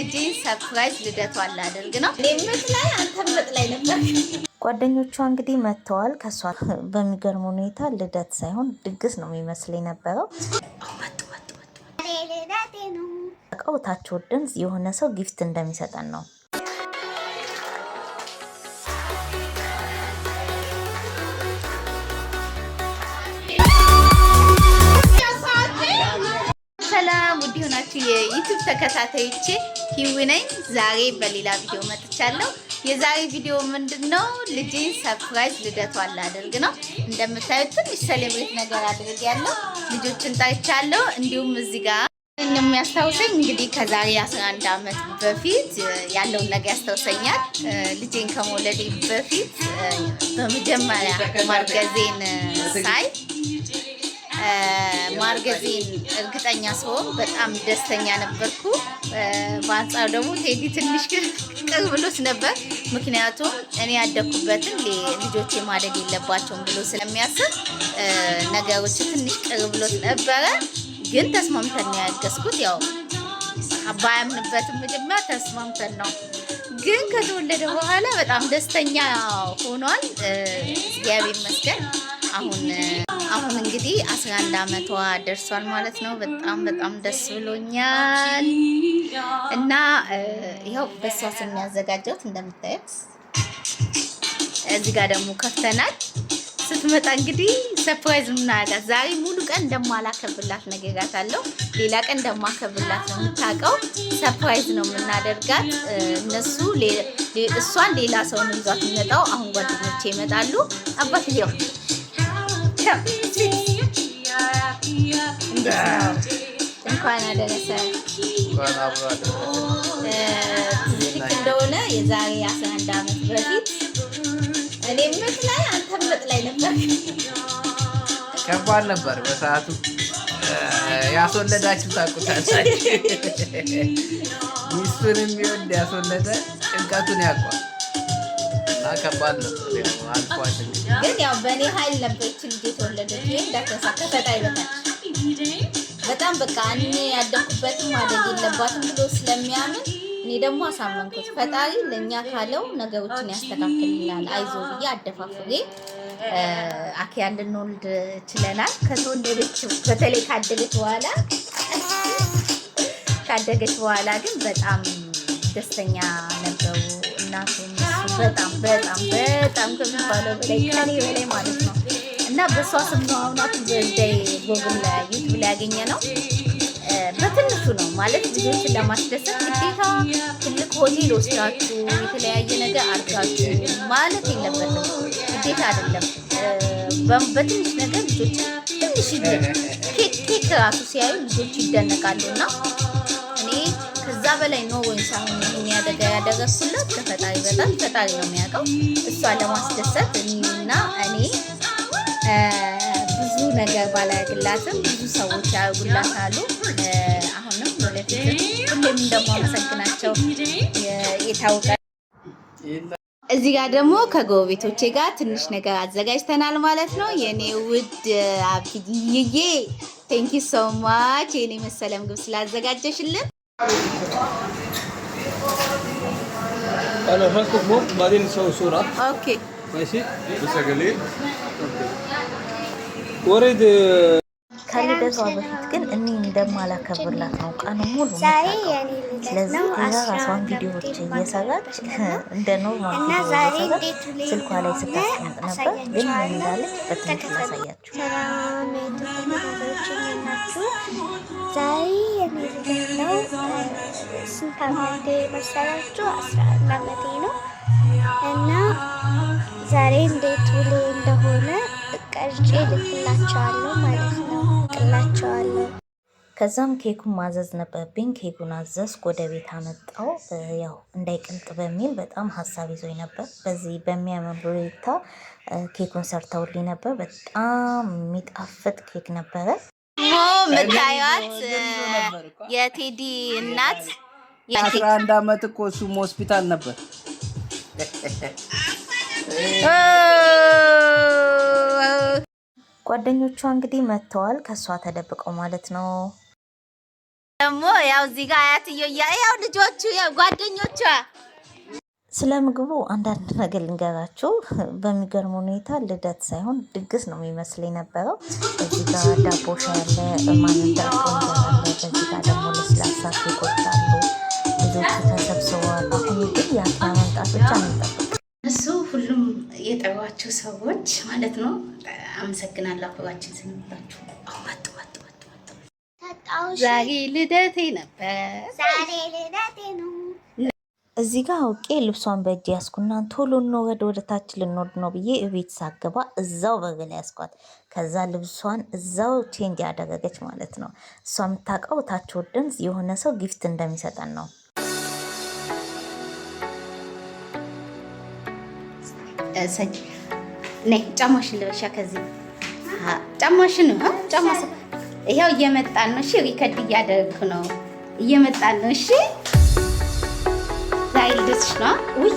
ልጄን ሰርፕራይዝ ልደቷን ላደርግ ነው። እኔም ላይ አንተም ላይ ነበር። ጓደኞቿ እንግዲህ መጥተዋል። ከሷ በሚገርም ሁኔታ ልደት ሳይሆን ድግስ ነው የሚመስል የነበረው። ታች ወደን የሆነ ሰው ጊፍት እንደሚሰጠን ነው። ሰላም ውድ ሆናችሁ የዩቲዩብ ተከታታዮቼ ሂዊ ነኝ። ዛሬ በሌላ ቪዲዮ መጥቻለሁ። የዛሬ ቪዲዮ ምንድነው? ልጄን ሰርፕራይዝ ልደቷን ላደርግ ነው። እንደምታዩት ትንሽ ሴሌብሬት ነገር አድርጌያለሁ። ልጆችን ጠርቻለሁ። እንዲሁም እዚህ ጋር የሚያስታውሰኝ እንግዲህ ከዛሬ 11 ዓመት በፊት ያለውን ነገር ያስታውሰኛል። ልጄን ከመውለዴ በፊት በመጀመሪያ ማርገዜን ሳይ ማርገዜን እርግጠኛ ስሆን በጣም ደስተኛ ነበርኩ። በአንጻሩ ደግሞ ቴዲ ትንሽ ቅር ብሎት ነበር። ምክንያቱም እኔ ያደኩበትን ልጆቼ ማደግ የለባቸውም ብሎ ስለሚያስብ ነገሮች ትንሽ ቅር ብሎት ነበረ። ግን ተስማምተን ነው ያገዝኩት። ያው ባያምንበትም መጀመሪያ ተስማምተን ነው። ግን ከተወለደ በኋላ በጣም ደስተኛ ሆኗል። እግዚአብሔር ይመስገን። አሁን እንግዲህ 11 ዓመቷ ደርሷል ማለት ነው። በጣም ደስ ብሎኛል እና ይኸው በሷ ስም ያዘጋጀሁት እንደምታዩት እዚህ ጋር ደግሞ ከፍተናል። ስትመጣ እንግዲህ ሰርፕራይዝ እናደርጋት። ዛሬ ሙሉ ቀን እንደማላከብላት ነግሬያታለሁ። ሌላ ቀን እንደማከብላት ነው የምታውቀው። ሰርፕራይዝ ነው የምናደርጋት። እሷን ሌላ ሰው ነው ይዟት የሚመጣው። አሁን ጓደኞቼ ይመጣሉ። አባትየው እንኳን አደረሰ እንደሆነ የዛሬ 11 ዓመት በፊት እኔ ምጥ ላይ አንተም ምጥ ላይ ነበር። ከባድ ነበር በሰዓቱ። ያስወለዳችሁ ታውቁታላችሁ። ሚስቱንም ቢወድ ያስወለደ ጭንቀቱን ያውቃል እና ከባድ ነበር። አልፏል። ግን ያው በእኔ ኃይል ነበር ልጅ የተወለደች። እንዳትረሳ ከፈጣሪ በታች በጣም በቃ እኔ ያደኩበትም ማደግ የለባትም ብሎ ስለሚያምን እኔ ደግሞ አሳመንኩት። ፈጣሪ ለኛ ካለው ነገሮችን ያስተካክልናል አይዞ ብዬ አደፋፍሬ አኪያ እንድንወልድ ችለናል። ከተወለደች በተለይ ካደገች በኋላ ግን በጣም ደስተኛ ነበሩ። እናቱም በጣም ከሚባለው በላይ ከኔ በላይ ማለት ነው። እና በሷ ስም ነው አሁናቱ በዚህ ጎግል ላይ ዩቲዩብ ላይ ያገኘ ነው። በትንሹ ነው ማለት ልጆችን ለማስደሰት ግዴታ ትልቅ ሆቴል ወስዳችሁ የተለያየ ነገር አድርጋችሁ ማለት የለበትም። ግዴታ አይደለም። በትንሽ ነገር ልጆች ትንሽ ኬክ ራሱ ሲያዩ ልጆች ይደነቃሉና እኔ ከዛ በላይ ነው ወይ ሳይሆን ያደረኩላት ከፈጣሪ በታች ፈጣሪ ነው የሚያውቀው። እሷን ለማስደሰት እኔና እኔ ብዙ ነገር ባላያግላትም ብዙ ሰዎች ያደርጉላታሉ። አሁንም ወደፊት ሁሌም እንደማመሰግናቸው የታወቀ። እዚህ ጋር ደግሞ ከጎረቤቶቼ ጋር ትንሽ ነገር አዘጋጅተናል ማለት ነው። የኔ ውድ አብትዬ ቴንክ ዩ ሶ ማች የኔ መሰለ ምግብ ስላዘጋጀሽልን። انا هاخد موف بعدين نسوي صوره. اوكي ماشي بس قليل ورد ከልደቷ በፊት ግን እኔ እንደማላከብርላት ነው ቀኑ ሙሉ የምታውቀው። ስለዚህ የራሷን ቪዲዮዎች እየሰራች እንደ ኖርማል ቪዲዮ ስልኳ ላይ ስታስቀምጥ ነበር። ግን ምን እንዳለች በትንሽ ላሳያችሁ። ዛሬ የኔ ነው። ስንት ዓመቴ መሰላችሁ? 11 ዓመቴ ነው። እና ዛሬ እንዴት ውሌ እንደሆነ ቀርጬ ልክላቸዋለሁ ማለት ነው። ከዛም ኬኩን ማዘዝ ነበረብኝ። ኬኩን አዘዝኩ፣ ወደ ቤት አመጣው። ያው እንዳይቀልጥ በሚል በጣም ሀሳብ ይዞኝ ነበር። በዚህ በሚያምር ሁኔታ ኬኩን ሰርተውልኝ ነበር። በጣም የሚጣፍጥ ኬክ ነበረ። ምታዩት የቴዲ እናት 11 ዓመት እኮ እሱም ሆስፒታል ነበር። ጓደኞቿ እንግዲህ መጥተዋል። ከሷ ተደብቀው ማለት ነው። ደግሞ ያው እዚህ ጋር አያትዮ ያው ልጆቹ ያው ጓደኞቿ ስለ ምግቡ አንዳንድ ነገር ልንገራችሁ። በሚገርም ሁኔታ ልደት ሳይሆን ድግስ ነው የሚመስል የነበረው። እዚህ ጋር ዳቦ ሻይ አለ፣ ማንንዳቆ አለ። በዚህ ጋር ደግሞ ለስላሳ ኬኮች አሉ። ልጆቹ ተሰብስበዋል። አሁን ግን የአክላ መምጣት ብቻ እንጠብቅ። እሱ ሁሉም የጠሯቸው ሰዎች ማለት ነው። አመሰግናለሁ አክብራችን ስንባችሁ። መጡ። ዛሬ ልደቴ ነበር። ዛሬ ልደቴ ነው። እዚህ ጋር አውቄ ልብሷን በእጅ ያስኩና ቶሎ እንወረድ ወደ ታች ልንወርድ ነው ብዬ እቤት ሳገባ እዛው በር ላይ ያስኳት። ከዛ ልብሷን እዛው ቼንጅ ያደረገች ማለት ነው። እሷ የምታውቀው ታች ወርደን የሆነ ሰው ጊፍት እንደሚሰጠን ነው። ነይ ጫማሽን ልበሻ። ከዚህ ጫማሽን ይኸው እየመጣን ነው። እሺ ሪከርድ እያደረግኩ ነው። እየመጣን ነው። እሺ ዛሬ ልደትሽ ነው። ውይ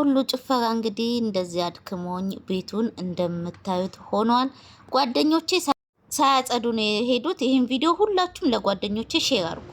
ሁሉ ጭፈራ እንግዲህ እንደዚህ አድክሞኝ ቤቱን እንደምታዩት ሆኗል። ጓደኞቼ ሳያጸዱ ነው የሄዱት። ይህን ቪዲዮ ሁላችሁም ለጓደኞቼ ሼር አድርጉ።